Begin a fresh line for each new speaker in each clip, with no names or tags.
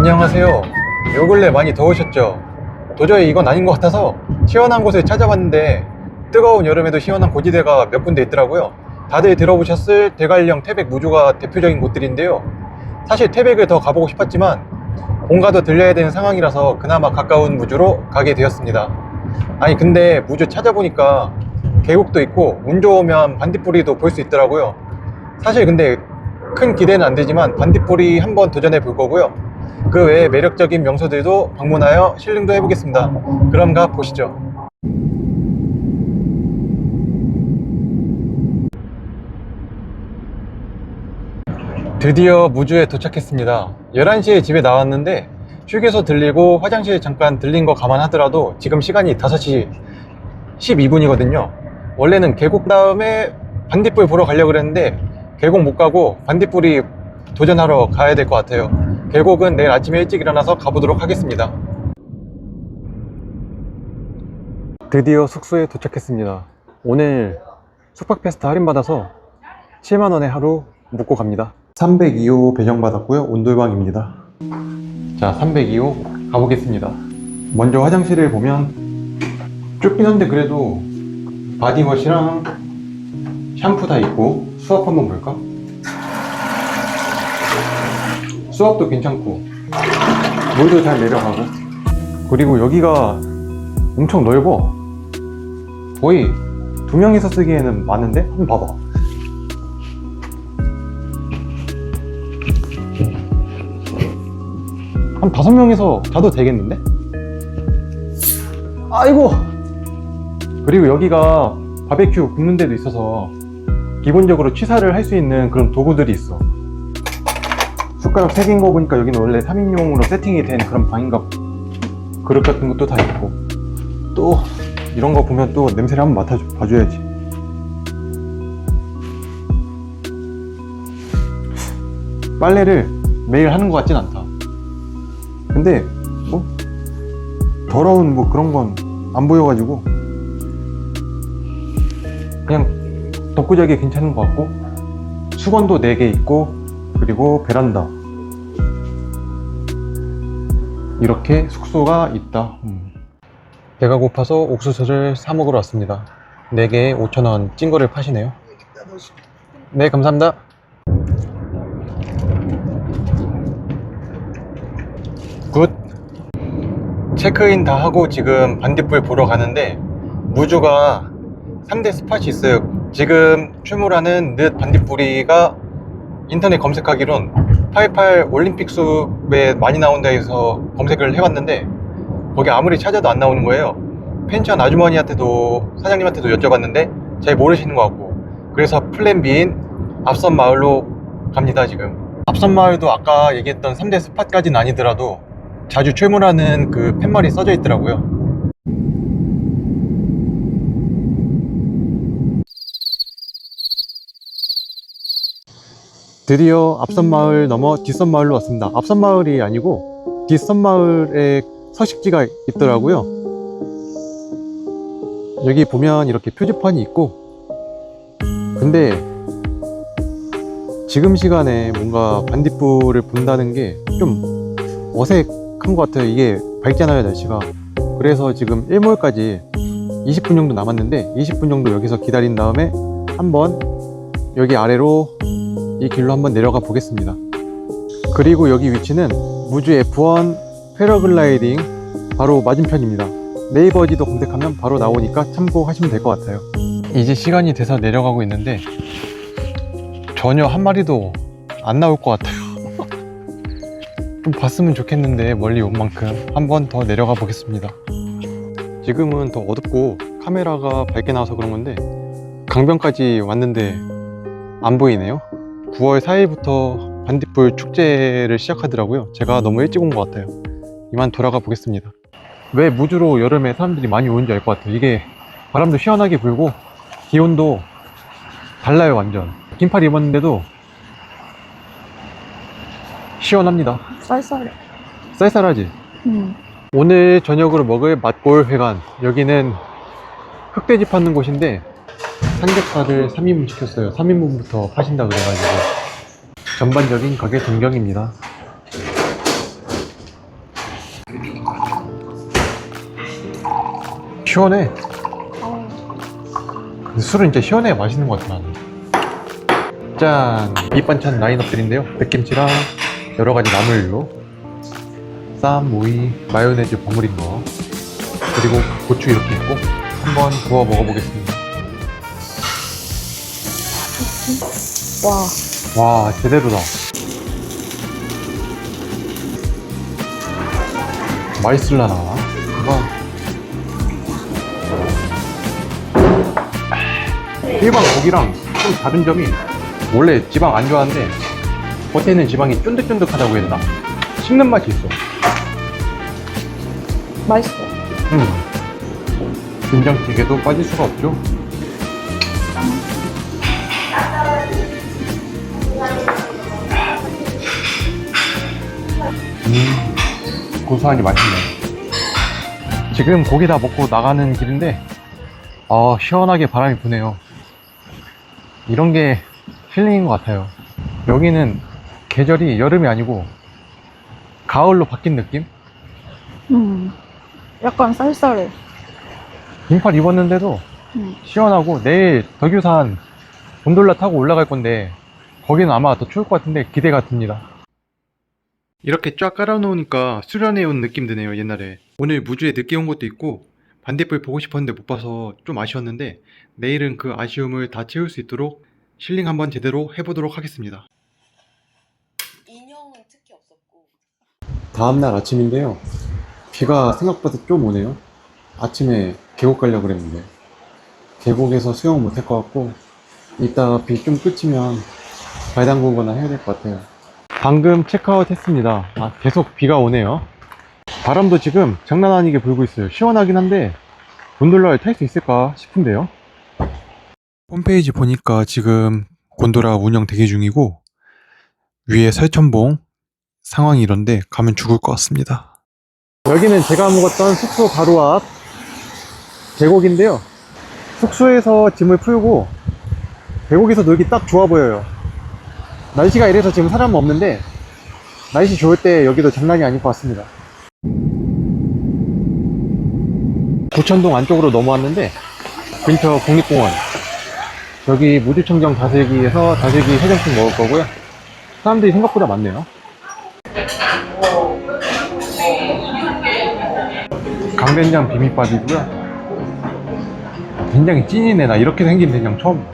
안녕하세요. 요 근래 많이 더우셨죠? 도저히 이건 아닌 것 같아서 시원한 곳을 찾아봤는데 뜨거운 여름에도 시원한 고지대가 몇 군데 있더라고요. 다들 들어보셨을 대관령 태백 무주가 대표적인 곳들인데요. 사실 태백을 더 가보고 싶었지만 본가도 들려야 되는 상황이라서 그나마 가까운 무주로 가게 되었습니다. 아니 근데 무주 찾아보니까 계곡도 있고 운 좋으면 반딧불이도 볼 수 있더라고요. 사실 근데 큰 기대는 안 되지만 반딧불이 한번 도전해 볼 거고요. 그 외에 매력적인 명소들도 방문하여 힐링도 해보겠습니다. 그럼 가 보시죠. 드디어 무주에 도착했습니다. 11시에 집에 나왔는데 휴게소 들리고 화장실 잠깐 들린 거 감안하더라도 지금 시간이 5시 12분이거든요 원래는 계곡 다음에 반딧불 보러 가려고 그랬는데 계곡 못 가고 반딧불이 도전하러 가야 될 것 같아요. 계곡은 내일 아침에 일찍 일어나서 가보도록 하겠습니다. 드디어 숙소에 도착했습니다. 오늘 숙박페스타 할인받아서 7만원에 하루 묵고 갑니다. 302호 배정받았고요. 온돌방입니다. 자, 302호 가보겠습니다. 먼저 화장실을 보면 좁긴 한데 그래도 바디워시랑 샴푸 다 있고 수압 한번 볼까? 수압도 괜찮고 물도 잘 내려가고 그리고 여기가 엄청 넓어. 거의 2명이서 쓰기에는 많은데? 한번 봐봐. 한 5명이서 자도 되겠는데? 아이고! 그리고 여기가 바베큐 굽는 데도 있어서 기본적으로 취사를 할 수 있는 그런 도구들이 있어. 숟가락 3개인 거 보니까 여기는 원래 3인용으로 세팅이 된 그런 방인가. 그릇 같은 것도 다 있고 또 이런 거 보면 또 냄새를 한번 봐줘야지. 빨래를 매일 하는 것 같진 않다. 근데 뭐 더러운 뭐 그런 건 안 보여가지고 그냥 덕구자기 괜찮은 것 같고 수건도 4개 있고 그리고 베란다 이렇게 숙소가 있다. 배가 고파서 옥수수를 사 먹으러 왔습니다. 4개에 5,000원 찐거를 파시네요. 네, 감사합니다. 굿! 체크인 다 하고 지금 반딧불 보러 가는데 무주가 3대 스팟이 있어요. 지금 출몰하는 늦 반딧불이가 인터넷 검색하기론 88 올림픽 숲에 많이 나온다 해서 검색을 해봤는데 거기 아무리 찾아도 안 나오는 거예요. 펜션 아주머니한테도 사장님한테도 여쭤봤는데 잘 모르시는 것 같고 그래서 플랜 B인 앞선 마을로 갑니다. 지금 앞선 마을도 아까 얘기했던 3대 스팟까지는 아니더라도 자주 출몰하는 그 팻말이 써져 있더라고요. 드디어 앞선 마을 넘어 뒷선 마을로 왔습니다. 앞선 마을이 아니고 뒷선 마을에 서식지가 있더라고요. 여기 보면 이렇게 표지판이 있고 근데 지금 시간에 뭔가 반딧불을 본다는 게 좀 어색한 것 같아요. 이게 밝잖아요, 날씨가. 그래서 지금 일몰까지 20분 정도 남았는데 20분 정도 여기서 기다린 다음에 한번 여기 아래로 이 길로 한번 내려가 보겠습니다. 그리고 여기 위치는 무주 F1 패러글라이딩 바로 맞은편입니다. 네이버 지도 검색하면 바로 나오니까 참고하시면 될 것 같아요. 이제 시간이 돼서 내려가고 있는데 전혀 한 마리도 안 나올 것 같아요. 좀 봤으면 좋겠는데 멀리 온 만큼 한번 더 내려가 보겠습니다. 지금은 더 어둡고 카메라가 밝게 나와서 그런 건데 강변까지 왔는데 안 보이네요. 9월 4일부터 반딧불 축제를 시작하더라고요. 제가 너무 일찍 온 것 같아요. 이만 돌아가 보겠습니다. 왜 무주로 여름에 사람들이 많이 오는지 알 것 같아요. 이게 바람도 시원하게 불고 기온도 달라요. 완전 긴팔 입었는데도 시원합니다.
쌀쌀해.
쌀쌀하지? 오늘 저녁으로 먹을 맛볼 회관, 여기는 흑돼지 파는 곳인데 삼겹살을 3인분 시켰어요. 3인분부터 파신다 그래가지고 전반적인 가게 전경입니다. 시원해.
어.
근데 술은 진짜 시원해야 맛있는 것 같아 나는. 짠! 밑반찬 라인업들인데요. 백김치랑 여러가지 나물류, 쌈, 오이, 마요네즈 버무린 거, 그리고 고추 이렇게 있고 한번 구워 먹어보겠습니다.
와.
와, 제대로다. 맛있을라나? 한번. 일반 고기랑 좀 다른 점이, 원래 지방 안 좋아하는데 겉에 있는 지방이 쫀득쫀득하다고 해야 되나? 씹는 맛이 있어.
맛있어.
된장찌개도 빠질 수가 없죠. 고소하니 맛있네. 지금 고기 다 먹고 나가는 길인데 시원하게 바람이 부네요. 이런 게 힐링인 것 같아요. 여기는 계절이 여름이 아니고 가을로 바뀐 느낌?
약간 쌀쌀해.
긴팔 입었는데도 시원하고, 내일 덕유산 곤돌라 타고 올라갈 건데 거기는 아마 더 추울 것 같은데 기대가 듭니다. 이렇게 쫙 깔아놓으니까 수련해 온 느낌 드네요. 옛날에 오늘 무주에 늦게 온 것도 있고 반딧불 보고 싶었는데 못 봐서 좀 아쉬웠는데, 내일은 그 아쉬움을 다 채울 수 있도록 힐링 한번 제대로 해보도록 하겠습니다.
인형은 특히 없었고.
다음날 아침인데요. 비가 생각보다 좀 오네요. 아침에 계곡 가려고 그랬는데 계곡에서 수영 못 할 것 같고, 이따 비 좀 그치면 발 담그거나 해야 될 것 같아요. 방금 체크아웃 했습니다. 계속 비가 오네요. 바람도 지금 장난 아니게 불고 있어요. 시원하긴 한데 곤돌라를 탈 수 있을까 싶은데요. 홈페이지 보니까 지금 곤돌라 운영 대기 중이고, 위에 설천봉 상황이 이런데 가면 죽을 것 같습니다. 여기는 제가 묵었던 숙소 바로 앞 계곡인데요. 숙소에서 짐을 풀고 계곡에서 놀기 딱 좋아 보여요. 날씨가 이래서 지금 사람 없는데 날씨 좋을 때 여기도 장난이 아닐 것 같습니다. 고천동 안쪽으로 넘어왔는데 근처 국립공원, 여기 무주청정 다슬기에서 다슬기 해장국 먹을 거고요. 사람들이 생각보다 많네요. 강된장 비빔밥이고요. 된장이 찐이네. 나 이렇게 생긴 된장 처음 봐.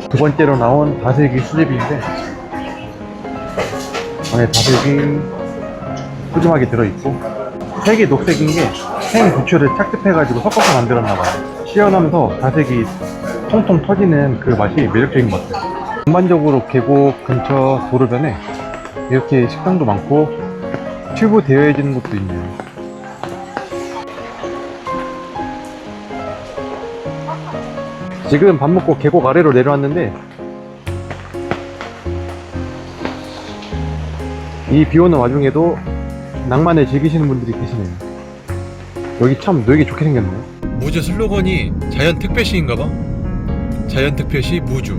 두 번째로 나온 다슬기 수제비인데, 안에 다슬기 푸짐하게 들어있고, 색이 녹색인 게 생부추를 착즙해가지고 섞어서 만들었나봐요. 시원하면서 다슬기 통통 터지는 그 맛이 매력적인 것 같아요. 전반적으로 계곡 근처 도로변에 이렇게 식당도 많고 튜브 대여해주는 곳도 있네요. 지금 밥 먹고 계곡 아래로 내려왔는데 이 비오는 와중에도 낭만을 즐기시는 분들이 계시네요. 여기 참 놀기 좋게 생겼네요. 무주 슬로건이 자연특별시인가봐. 자연특별시 무주.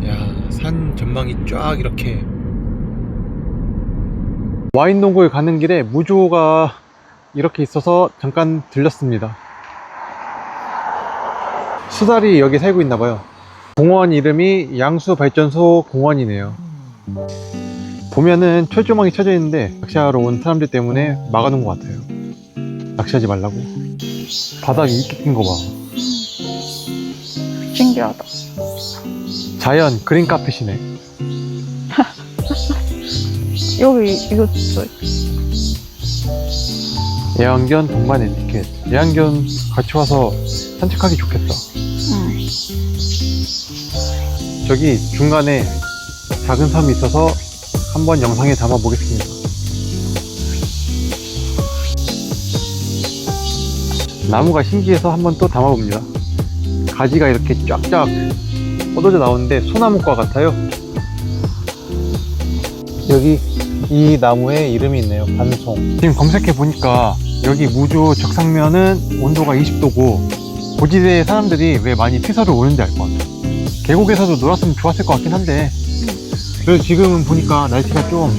야, 산 전망이 쫙 이렇게. 와인 농구에 가는 길에 무주호가 이렇게 있어서 잠깐 들렸습니다. 수달이 여기 살고 있나봐요. 공원 이름이 양수발전소 공원이네요. 보면은 철조망이 쳐져 있는데 낚시하러 온 사람들 때문에 막아놓은 것 같아요. 낚시하지 말라고. 바닥이 이렇게 낀 거 봐.
신기하다.
자연 그린 카펫이네.
여기 이거 진짜.
애완견 동반 에티켓. 애완견 같이 와서 산책하기 좋겠다. 저기 중간에 작은 섬이 있어서 한번 영상에 담아 보겠습니다. 나무가 신기해서 한번 또 담아 봅니다. 가지가 이렇게 쫙쫙 뻗어져 나오는데 소나무과 같아요. 여기 이 나무에 이름이 있네요. 반송. 지금 검색해 보니까 여기 무주 적상면은 온도가 20도고 고지대 사람들이 왜 많이 피서를 오는지 알 것 같아요. 계곡에서도 놀았으면 좋았을 것 같긴 한데, 그래서 지금은 보니까 날씨가 좀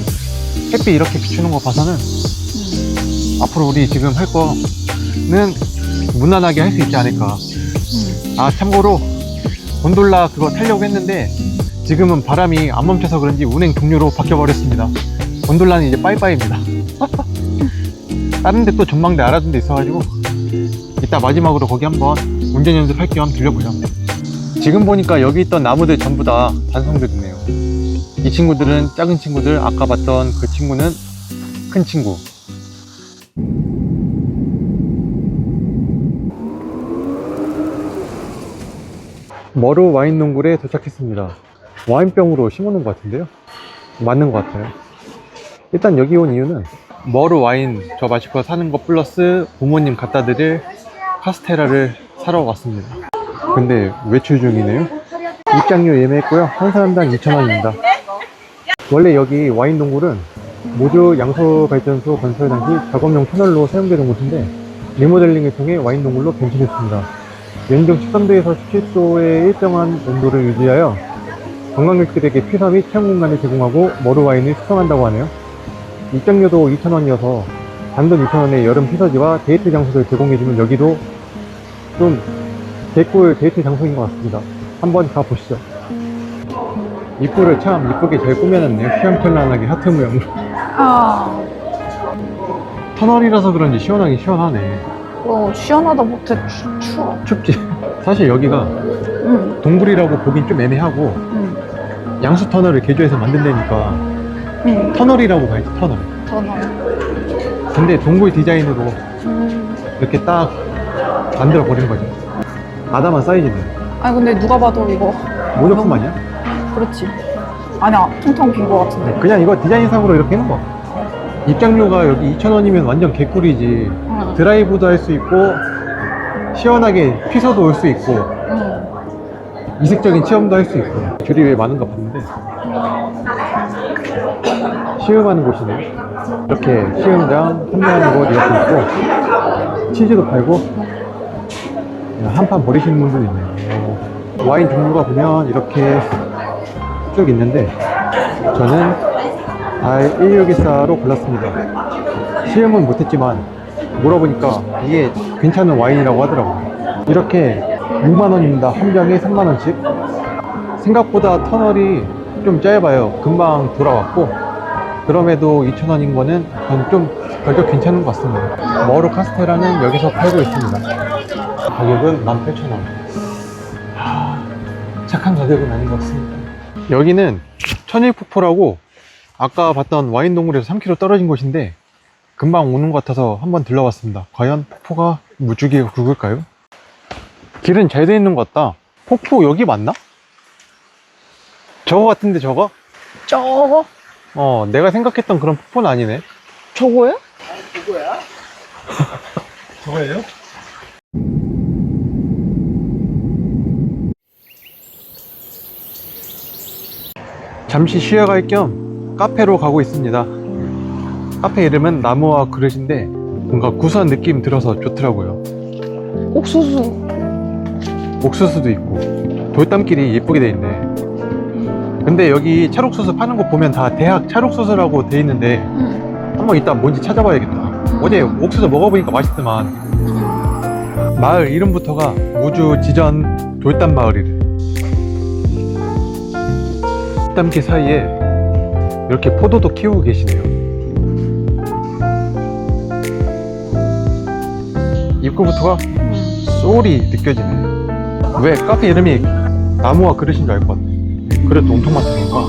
햇빛 이렇게 비추는 거 봐서는 앞으로 우리 지금 할 거는 무난하게 할 수 있지 않을까. 아, 참고로 곤돌라 그거 타려고 했는데 지금은 바람이 안 멈춰서 그런지 운행 종료로 바뀌어버렸습니다. 곤돌라는 이제 빠이빠이입니다. 다른 데 또 전망대 알아둔 데 있어가지고 이따 마지막으로 거기 한번 운전 연습할 겸 들려보죠. 지금 보니까 여기 있던 나무들 전부 다 단성들이네요. 이 친구들은 작은 친구들, 아까 봤던 그 친구는 큰 친구. 머루 와인 농굴에 도착했습니다. 와인병으로 심어놓은 것 같은데요? 맞는 것 같아요. 일단 여기 온 이유는 머루 와인 저 마실 거 사는 거 플러스 부모님 갖다 드릴 카스테라를 사러 왔습니다. 근데 외출 중이네요. 입장료 예매했고요. 한 사람당 2,000원입니다. 원래 여기 와인 동굴은 모주 양소 발전소 건설 당시 작업용 터널로 사용되던 곳인데 리모델링을 통해 와인 동굴로 변신했습니다. 연중 13도에서 17도의 일정한 온도를 유지하여 관광객들에게 피서 및 체험 공간을 제공하고 머루 와인을 수성한다고 하네요. 입장료도 2,000원이어서 단돈 2,000원에 여름 피서지와 데이트 장소를 제공해주면 여기도 좀 개꿀 데이트 장소인 것 같습니다. 한번 가보시죠. 입구를 참 이쁘게 잘 꾸며놨네요. 휘황찬란하게 하트 모양으로.
아,
터널이라서 그런지 시원하긴 시원하네.
시원하다 못해 추워.
춥지? 사실 여기가
응,
동굴이라고 보긴 좀 애매하고
응,
양수 터널을 개조해서 만든다니까
응.
터널이라고 봐야지, 터널.
저는.
근데 동굴 디자인으로 이렇게 딱 만들어 버린 거죠. 아담한 사이즈네.
아니 근데 누가 봐도 이거.
모조품 아니야?
그렇지. 아니야, 텅텅 빈 거 같은데.
그냥 이거 디자인상으로 이렇게 해놓은 거. 입장료가 여기 2,000원이면 완전 개꿀이지.
응,
드라이브도 할 수 있고 시원하게 피서도 올 수 있고
응.
이색적인 체험도 할 수 있고. 줄이 왜 많은가 봤는데 시음하는 곳이네. 이렇게 시음장 판매하는 곳 이렇게 있고 치즈도 팔고 한판 버리시는 분들도 있네요. 와인 종류가 보면 이렇게 쭉 있는데 저는 R1614로 골랐습니다. 시음은 못했지만 물어보니까 이게 괜찮은 와인이라고 하더라고요. 이렇게 6만원입니다. 한 병에 3만원씩. 생각보다 터널이 좀 짧아요. 금방 돌아왔고 그럼에도 2,000원인 거는 저는 좀 가격 괜찮은 것 같습니다. 머루 카스테라는 여기서 팔고 있습니다. 가격은 18,000원. 착한 가격은 아닌 것 같습니다. 여기는 천일폭포라고 아까 봤던 와인 동굴에서 3km 떨어진 곳인데 금방 오는 것 같아서 한번 들러봤습니다. 과연 폭포가 무지개가 굵을까요? 길은 잘 돼 있는 것 같다. 폭포 여기 맞나? 저거 같은데 저거?
저거?
내가 생각했던 그런 폭포는 아니네.
저거요?
저거예요? 잠시 쉬어갈 겸 카페로 가고 있습니다. 카페 이름은 나무와 그릇인데 뭔가 구수한 느낌 들어서 좋더라고요.
옥수수.
옥수수도 있고 돌담길이 예쁘게 돼 있네. 근데 여기 찰옥수수 파는 거 보면 다 대학 찰옥수수라고 돼 있는데 한번 이따 뭔지 찾아봐야겠다. 어제 옥수수 먹어보니까 맛있더만. 마을 이름부터가 무주 지전 돌담 마을이래. 돌담길 사이에 이렇게 포도도 키우고 계시네요. 입구부터가 소울이 느껴지네. 왜 카페 이름이 나무와 그릇인 줄 알 것 같아. 그릇도 엄청 많으니까.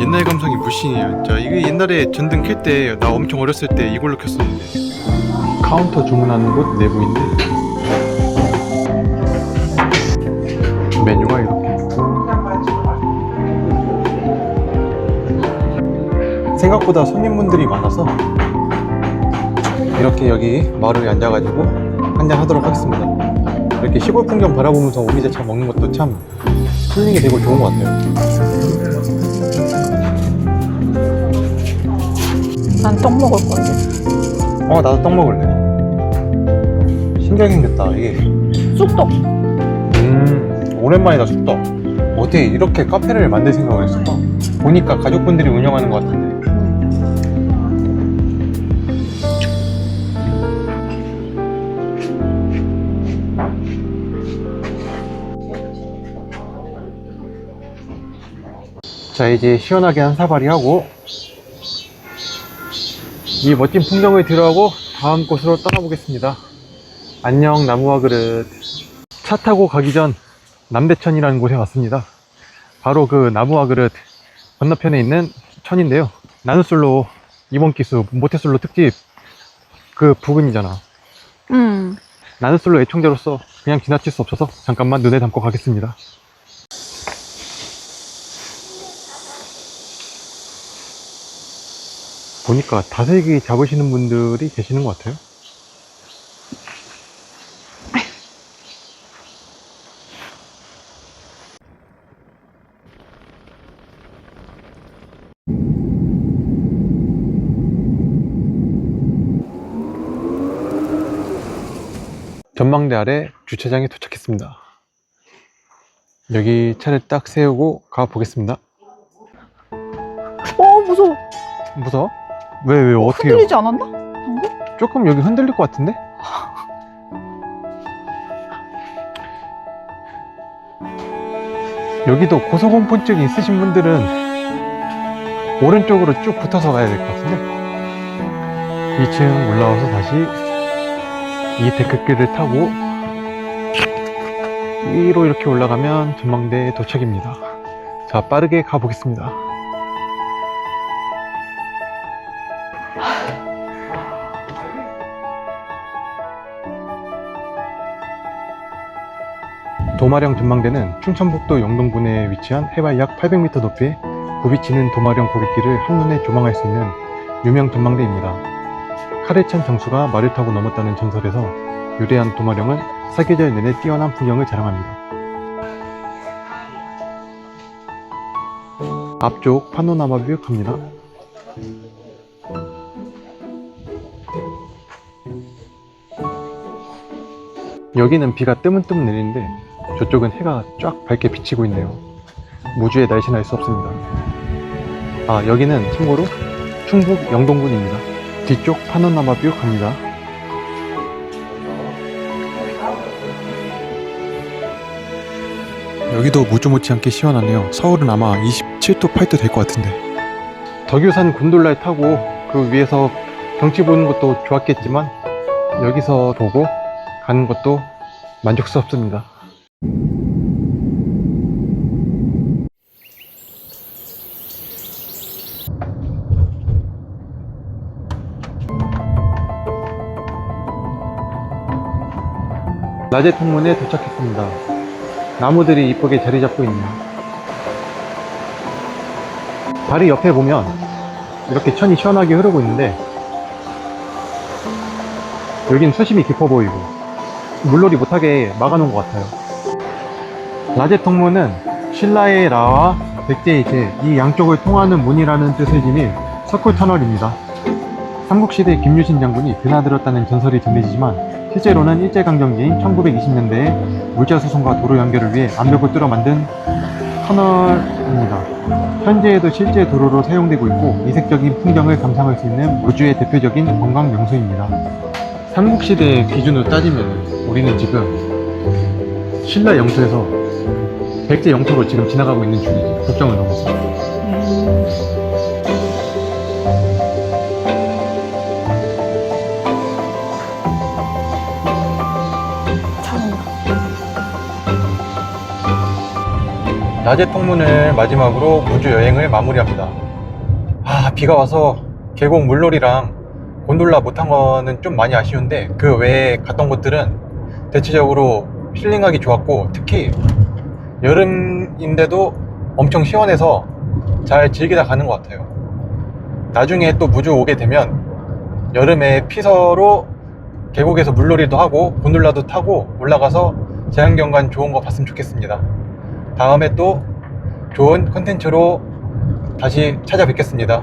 옛날 감성이 물씬이에요. 자, 이게 옛날에 전등 켤 때 나 엄청 어렸을 때 이걸로 켰었는데. 카운터 주문하는 곳 내부인데 메뉴가 이렇게 있고 생각보다 손님분들이 많아서 이렇게 여기 마루에 앉아가지고 한잔 하도록 하겠습니다. 이렇게 시골 풍경 바라보면서 오미자차 먹는 것도 참 힐링이 되고 좋은 것 같아요.
난 떡 먹을 건데.
나도 떡 먹을래. 신기하게 생겼다 이게.
쑥떡.
오랜만이다 쑥떡. 어떻게 이렇게 카페를 만들 생각을 했을까? 보니까 가족분들이 운영하는 것 같은데. 자, 이제 시원하게 한 사발이 하고 이 멋진 풍경을 뒤로하고 다음 곳으로 떠나보겠습니다. 안녕 나무와 그릇. 차 타고 가기 전 남대천이라는 곳에 왔습니다. 바로 그 나무와 그릇 건너편에 있는 천인데요. 나눗솔로 이번 기수 모태솔로 특집 그 부근이잖아. 나눗솔로 애청자로서 그냥 지나칠 수 없어서 잠깐만 눈에 담고 가겠습니다. 보니까 다슬기 잡으시는 분들이 계시는 것 같아요. 전망대 아래 주차장에 도착했습니다. 여기 차를 딱 세우고 가보겠습니다.
무서워.
무서워? 왜 어떻게 해요?
흔들리지 않았나? 방금?
조금 여기 흔들릴 것 같은데? 여기도 고소공포증 있으신 분들은 오른쪽으로 쭉 붙어서 가야 될 것 같은데 2층 올라와서 다시 이 데크길을 타고 위로 이렇게 올라가면 전망대 도착입니다. 자, 빠르게 가보겠습니다. 도마령 전망대는 충청북도 영동군에 위치한 해발 약 800m 높이의 굽이치는 도마령 고갯길을 한눈에 조망할 수 있는 유명 전망대입니다. 칼에 찬 정수가 말을 타고 넘었다는 전설에서 유래한 도마령은 사계절 내내 뛰어난 풍경을 자랑합니다. 앞쪽 파노라마 뷰 갑니다. 여기는 비가 뜨문뜨문 내리는데 저쪽은 해가 쫙 밝게 비치고 있네요. 무주에 날씬할 수 없습니다. 여기는 참고로 충북 영동군입니다. 뒤쪽 파노라마 뷰 갑니다. 여기도 무주 못지않게 시원하네요. 서울은 아마 27도 8도 될 것 같은데. 덕유산 곤돌라에 타고 그 위에서 경치 보는 것도 좋았겠지만 여기서 보고 가는 것도 만족스럽습니다. 낮의 통문에 도착했습니다. 나무들이 이쁘게 자리 잡고 있네요. 다리 옆에 보면 이렇게 천이 시원하게 흐르고 있는데 여긴 수심이 깊어 보이고 물놀이 못하게 막아놓은 것 같아요. 낮의 통문은 신라의 라와 백제의 제, 이 양쪽을 통하는 문이라는 뜻을 지닌 석굴터널입니다. 삼국시대 김유신 장군이 드나들었다는 전설이 전해지지만 실제로는 일제강점기인 1920년대에 물자수송과 도로 연결을 위해 암벽을 뚫어 만든 터널입니다. 현재에도 실제 도로로 사용되고 있고 이색적인 풍경을 감상할 수 있는 무주의 대표적인 관광 명소입니다. 삼국시대 기준으로 따지면 우리는 지금 신라 영토에서 백제 영토로 지금 지나가고 있는 중이지. 국경을 넘어서. 낮의 통문을 마지막으로 무주 여행을 마무리합니다. 비가 와서 계곡 물놀이랑 곤돌라 못한 거는 좀 많이 아쉬운데 그 외에 갔던 곳들은 대체적으로 힐링하기 좋았고 특히 여름인데도 엄청 시원해서 잘 즐기다 가는 것 같아요. 나중에 또 무주 오게 되면 여름에 피서로 계곡에서 물놀이도 하고 곤돌라도 타고 올라가서 자연경관 좋은 거 봤으면 좋겠습니다. 다음에 또 좋은 컨텐츠로 다시 찾아뵙겠습니다.